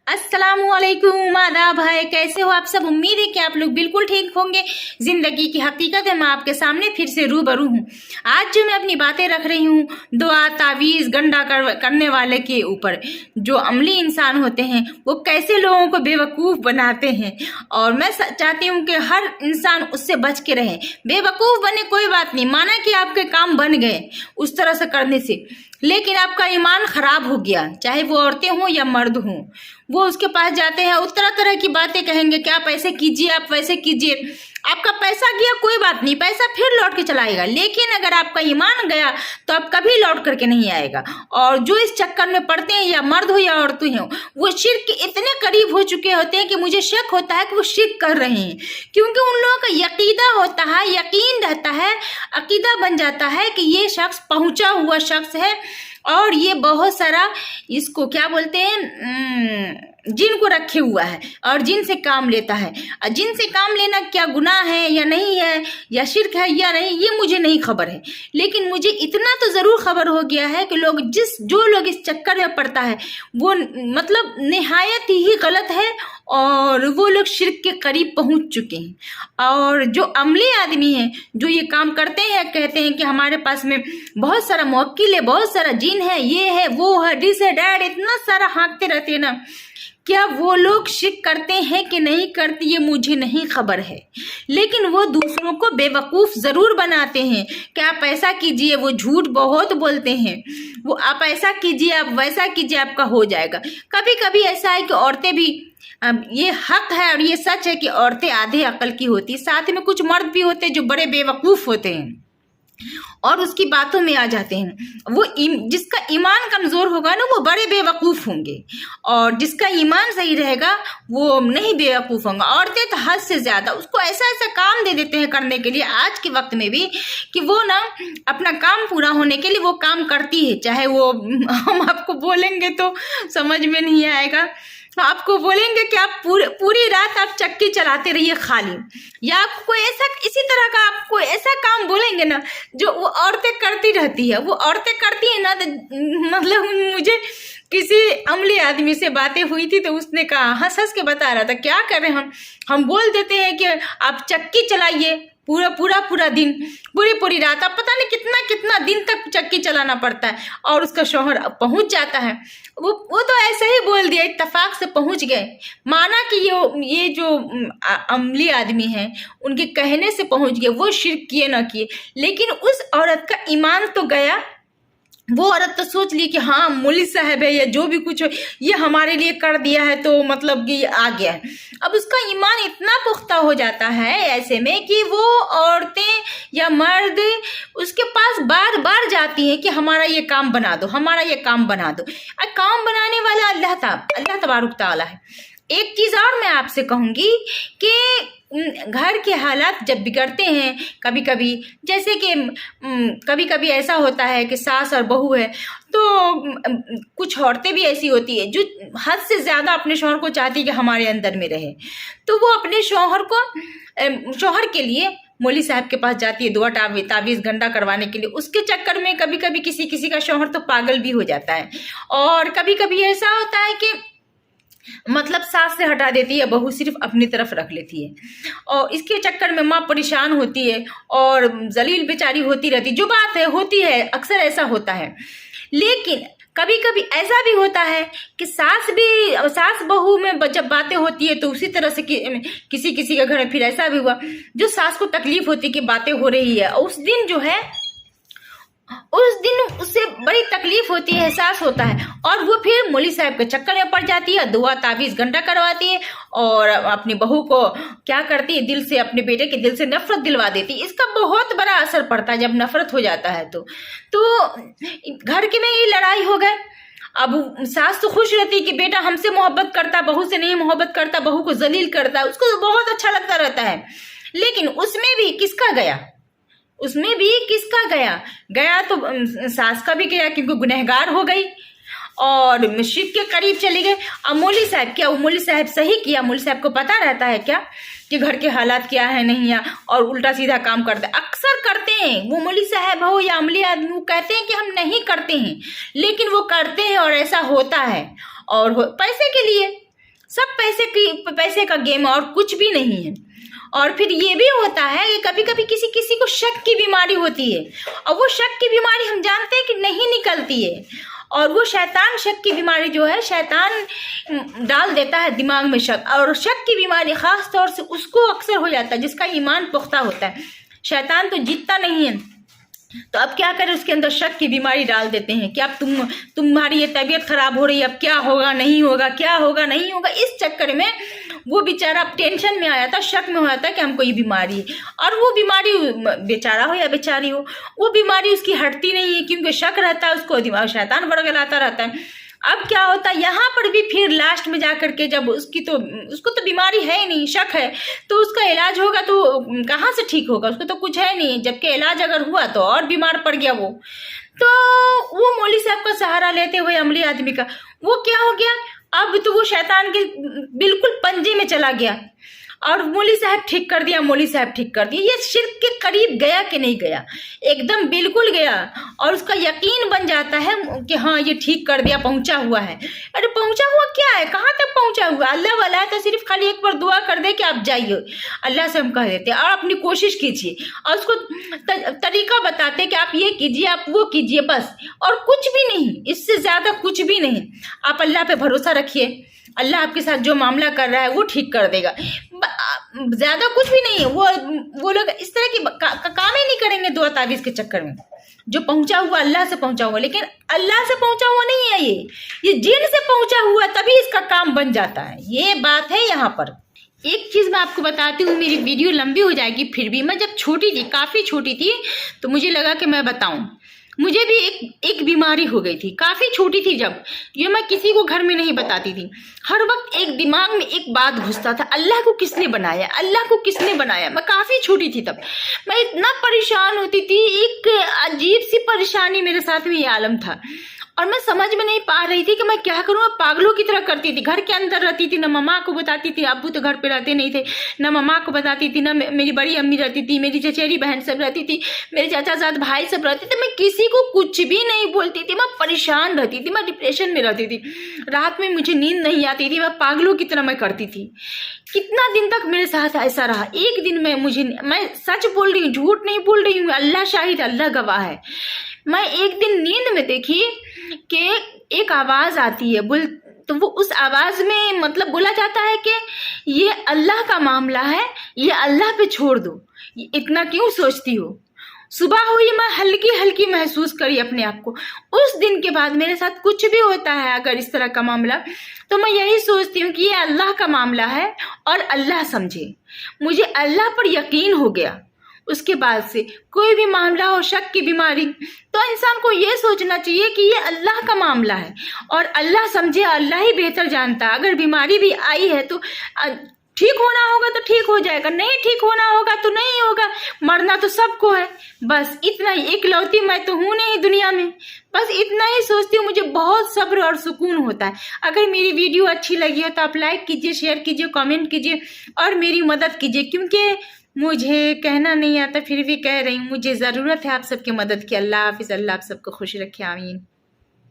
अस्सलामुअलैकुम, आदाब है। कैसे हो आप सब? उम्मीद है कि आप लोग बिल्कुल ठीक होंगे। जिंदगी की हकीकत है, मैं आपके सामने फिर से रूबरू हूँ। आज जो मैं अपनी बातें रख रही हूँ दुआ तावीज़ गंडा करने वाले के ऊपर। जो अमली इंसान होते हैं वो कैसे लोगों को बेवकूफ़ बनाते हैं, और मैं चाहती हूँ कि हर इंसान उससे बच के रहे। बेवकूफ़ बने कोई बात नहीं, माना कि आपके काम बन गए उस तरह से करने से, लेकिन आपका ईमान खराब हो गया, चाहे वो औरतें हों या मर्द हों। वो उसके पास जाते हैं और तरह तरह की बातें कहेंगे कि आप ऐसे कीजिए, आप वैसे कीजिए। आपका पैसा गया कोई बात नहीं, पैसा फिर लौट के चला आएगा, लेकिन अगर आपका ईमान गया तो आप कभी लौट करके नहीं आएगा। और जो इस चक्कर में पड़ते हैं, या मर्द हो या औरतें हो, वो शिर्क के इतने करीब हो चुके होते हैं कि मुझे शक होता है कि वो शिर्क कर रहे हैं, क्योंकि उन लोगों का यकीदा होता है, यकीन रहता है, अकीदा बन जाता है कि ये शख्स पहुंचा हुआ शख्स है और ये बहुत सारा इसको क्या बोलते हैं, जिन को रखे हुआ है और जिन से काम लेता है। और जिन से काम लेना क्या गुनाह है या नहीं है, या शिर्क है या नहीं, ये मुझे नहीं खबर है, लेकिन मुझे इतना तो ज़रूर खबर हो गया है कि जो लोग इस चक्कर में पड़ता है वो मतलब निहायत ही गलत है, और वो लोग शिर्क के करीब पहुंच चुके हैं। और जो अमली आदमी हैं जो ये काम करते हैं, कहते हैं कि हमारे पास में बहुत सारा मुवक्किल है, बहुत सारा जिन है, ये है वो है, दिस है डैड, इतना सारा हाँकते रहते हैं ना। क्या वो लोग शिर्क करते हैं कि नहीं करते ये मुझे नहीं खबर है, लेकिन वो दूसरों को बेवकूफ़ ज़रूर बनाते हैं कि आप ऐसा कीजिए। वो झूठ बहुत बोलते हैं, वो आप ऐसा कीजिए, आप वैसा कीजिए, आपका हो जाएगा। कभी कभी ऐसा है कि औरतें भी, अब ये हक है और ये सच है कि औरतें आधे अकल की होती, साथ में कुछ मर्द भी होते हैं जो बड़े बेवकूफ़ होते हैं और उसकी बातों में आ जाते हैं। वो जिसका ईमान कमज़ोर होगा ना वो बड़े बेवकूफ़ होंगे, और जिसका ईमान सही रहेगा वो नहीं बेवकूफ़ होंगे। औरतें तो हद से ज़्यादा उसको ऐसा ऐसा काम दे देते हैं करने के लिए आज के वक्त में भी, कि वो ना अपना काम पूरा होने के लिए वो काम करती है, चाहे वो हम आपको बोलेंगे तो समझ में नहीं आएगा। आपको बोलेंगे कि आप पूरी रात आप चक्की चलाते रहिए खाली, या आपको कोई ऐसा इसी तरह का आपको ऐसा काम बोलेंगे ना जो वो औरतें करती रहती है। वो औरतें करती है ना, तो मतलब मुझे किसी अमली आदमी से बातें हुई थी तो उसने कहा, हंस हंस के बता रहा था, क्या करें हम बोल देते हैं कि आप चक्की चलाइए पूरा दिन, पूरी रात, आप पता नहीं कितना कितना दिन तक चक्की चलाना पड़ता है, और उसका शौहर पहुंच जाता है। वो तो ऐसे ही बोल दिया, इत्तेफाक से पहुंच गए, माना कि ये जो अमली आदमी हैं उनके कहने से पहुंच गए, वो शिर्क किए ना किए, लेकिन उस औरत का ईमान तो गया। वो औरत तो सोच ली कि हाँ मौलवी साहब है या जो भी कुछ हो, ये हमारे लिए कर दिया है तो मतलब कि आ गया है। अब उसका ईमान इतना पुख्ता हो जाता है ऐसे में कि वो औरतें या मर्द उसके पास बार बार जाती हैं कि हमारा ये काम बना दो, हमारा ये काम बना दो। काम बनाने वाला अल्लाह तबारक तआला है। एक चीज़ और मैं आपसे कहूँगी कि घर के हालात जब बिगड़ते हैं, कभी कभी जैसे कि कभी कभी ऐसा होता है कि सास और बहू है, तो कुछ औरतें भी ऐसी होती है जो हद से ज़्यादा अपने शौहर को चाहती है कि हमारे अंदर में रहे, तो वो अपने शौहर के लिए मौलवी साहब के पास जाती है दुआ तावीज़ गंडा करवाने के लिए। उसके चक्कर में कभी कभी किसी का शौहर तो पागल भी हो जाता है, और कभी कभी ऐसा होता है कि मतलब सास से हटा देती है, बहू सिर्फ अपनी तरफ रख लेती है, और इसके चक्कर में माँ परेशान होती है और जलील बेचारी होती रहती। जो बात है होती है, अक्सर ऐसा होता है। लेकिन कभी कभी ऐसा भी होता है कि सास बहू में जब बातें होती है तो उसी तरह से किसी के घर में फिर ऐसा भी हुआ, जो सास को तकलीफ होती है कि बातें हो रही है, उस दिन उससे बड़ी तकलीफ होती है, एहसास होता है, और वो फिर मौलवी साहब के चक्कर में पड़ जाती है, दुआ तावीज़ गंडा करवाती है, और अपनी बहू को क्या करती है, दिल से, अपने बेटे के दिल से नफरत दिलवा देती है। इसका बहुत बड़ा असर पड़ता है जब नफरत हो जाता है तो घर के में ये लड़ाई हो गए। अब सास तो खुश रहती है कि बेटा हमसे मोहब्बत करता, बहू से नहीं मोहब्बत करता, बहू को जलील करता है, उसको तो बहुत अच्छा लगता रहता है। लेकिन उसमें भी किसका गया तो सास का भी गया, क्योंकि गुनहगार हो गई और शिर्क के करीब चले गए। अब मौलवी साहब क्या, वो मौलवी साहब सही किया, मौलवी साहब को पता रहता है क्या कि घर के हालात क्या है नहीं है, और उल्टा सीधा काम करते अक्सर करते हैं। वो मौलवी साहब हो या अमली आदमी, वो कहते हैं कि हम नहीं करते हैं, लेकिन वो करते हैं और ऐसा होता है, और पैसे के लिए सब पैसे का गेम है और कुछ भी नहीं है। और फिर ये भी होता है कि कभी कभी किसी किसी को शक की बीमारी होती है, और वो शक की बीमारी हम जानते हैं कि नहीं निकलती है, और वो शैतान शक की बीमारी जो है, शैतान डाल देता है दिमाग में शक, और शक की बीमारी खास तौर से उसको अक्सर हो जाता है जिसका ईमान पुख्ता होता है। शैतान तो जीतता नहीं है, तो अब क्या करें, उसके अंदर शक की बीमारी डाल देते हैं कि अब तुम्हारी ये तबीयत खराब हो रही है, अब क्या होगा नहीं होगा, क्या होगा नहीं होगा। इस चक्कर में वो बेचारा अब टेंशन में आया था, शक में होया था कि हमको ये बीमारी है, और वो बीमारी बेचारा हो या बेचारी हो, वो बीमारी उसकी हटती नहीं है, क्योंकि शक रहता है उसको, दिमाग शैतान बड़गलाता रहता है। अब क्या होता है, यहाँ पर भी फिर लास्ट में जा करके जब उसको तो बीमारी है ही नहीं, शक है, तो उसका इलाज होगा तो कहाँ से ठीक होगा, उसको तो कुछ है नहीं, जबकि इलाज अगर हुआ तो और बीमार पड़ गया वो। तो वो मौलवी साहब का सहारा लेते हुए अमली आदमी का, वो क्या हो गया, अब तो वो शैतान के बिल्कुल पंजे में चला गया, और मौलवी साहब ठीक कर दिया, मौलवी साहब ठीक कर दिया। ये शिर्क के करीब गया कि नहीं गया, एकदम बिल्कुल गया, और उसका यकीन बन जाता है कि हाँ ये ठीक कर दिया, पहुंचा हुआ है। अरे पहुंचा हुआ क्या है, कहाँ तक पहुंचा हुआ, अल्लाह वाला है तो सिर्फ खाली एक बार दुआ कर दे कि आप जाइए, अल्लाह से हम कह देते हैं, और अपनी कोशिश कीजिए, और उसको तरीका बताते कि आप ये कीजिए, आप वो कीजिए, बस, और कुछ भी नहीं, इससे ज्यादा कुछ भी नहीं। आप अल्लाह पे भरोसा रखिए, अल्लाह आपके साथ जो मामला कर रहा है वो ठीक कर देगा, ज्यादा कुछ भी नहीं है। वो लोग इस तरह की काम ही नहीं करेंगे दुआ तावीज के चक्कर में। जो पहुंचा हुआ अल्लाह से पहुंचा हुआ, लेकिन अल्लाह से पहुंचा हुआ नहीं है, ये जिन से पहुंचा हुआ, तभी इसका काम बन जाता है। ये बात है यहाँ पर। एक चीज मैं आपको बताती हूँ, मेरी वीडियो लंबी हो जाएगी, फिर भी मैं जब छोटी थी, काफी छोटी थी, तो मुझे लगा कि मैं बताऊं। मुझे भी एक बीमारी हो गई थी, काफी छोटी थी जब, ये मैं किसी को घर में नहीं बताती थी। हर वक्त एक दिमाग में एक बात घुसता था, अल्लाह को किसने बनाया, अल्लाह को किसने बनाया। मैं काफी छोटी थी तब, मैं इतना परेशान होती थी, एक अजीब सी परेशानी मेरे साथ में ये आलम था, और मैं समझ में नहीं पा रही थी कि मैं क्या करूँ। मैं पागलों की तरह करती थी, घर के अंदर रहती थी, न मम्मा को बताती थी, अब्बू तो घर पे रहते नहीं थे, न मम्मा को बताती थी, न मेरी बड़ी अम्मी रहती थी, मेरी चचेरी बहन सब रहती थी, मेरे चाचा साथ भाई सब रहते थे, मैं किसी को कुछ भी नहीं बोलती थी। मैं परेशान रहती थी, मैं डिप्रेशन में रहती थी, रात में मुझे नींद नहीं आती थी, मैं पागलों की तरह मैं करती थी। कितना दिन तक मेरे साथ ऐसा रहा। एक दिन मैं सच बोल रही हूँ, झूठ नहीं बोल रही हूँ, अल्लाह शाहिद, अल्लाह गवाह है। मैं एक दिन नींद में देखी कि एक आवाज आती है, तो वो उस आवाज में मतलब बोला जाता है कि ये अल्लाह का मामला है, ये अल्लाह पे छोड़ दो, इतना क्यों सोचती हो। सुबह हुई, मैं हल्की हल्की महसूस करी अपने आप को। उस दिन के बाद मेरे साथ कुछ भी होता है अगर इस तरह का मामला, तो मैं यही सोचती हूँ कि ये अल्लाह का मामला है और अल्लाह समझे। मुझे अल्लाह पर यकीन हो गया। उसके बाद से कोई भी मामला हो, शक की बीमारी, तो इंसान को ये सोचना चाहिए कि ये अल्लाह का मामला है और अल्लाह समझे, अल्लाह ही बेहतर जानता है। अगर बीमारी भी आई है तो ठीक होना होगा तो ठीक हो जाएगा, नहीं ठीक होना होगा तो नहीं होगा, मरना तो सबको है। बस इतना ही, इकलौती मैं तो हूं नहीं दुनिया में, बस इतना ही सोचती हूँ। मुझे बहुत सब्र और सुकून होता है। अगर मेरी वीडियो अच्छी लगी हो तो आप लाइक कीजिए, शेयर कीजिए, कमेंट कीजिए और मेरी मदद कीजिए, क्योंकि मुझे कहना नहीं आता फिर भी कह रही हूँ, मुझे ज़रूरत है आप सबकी मदद की। अल्लाह हाफिज़, अल्लाह आप सबको खुश रखे, आमीन।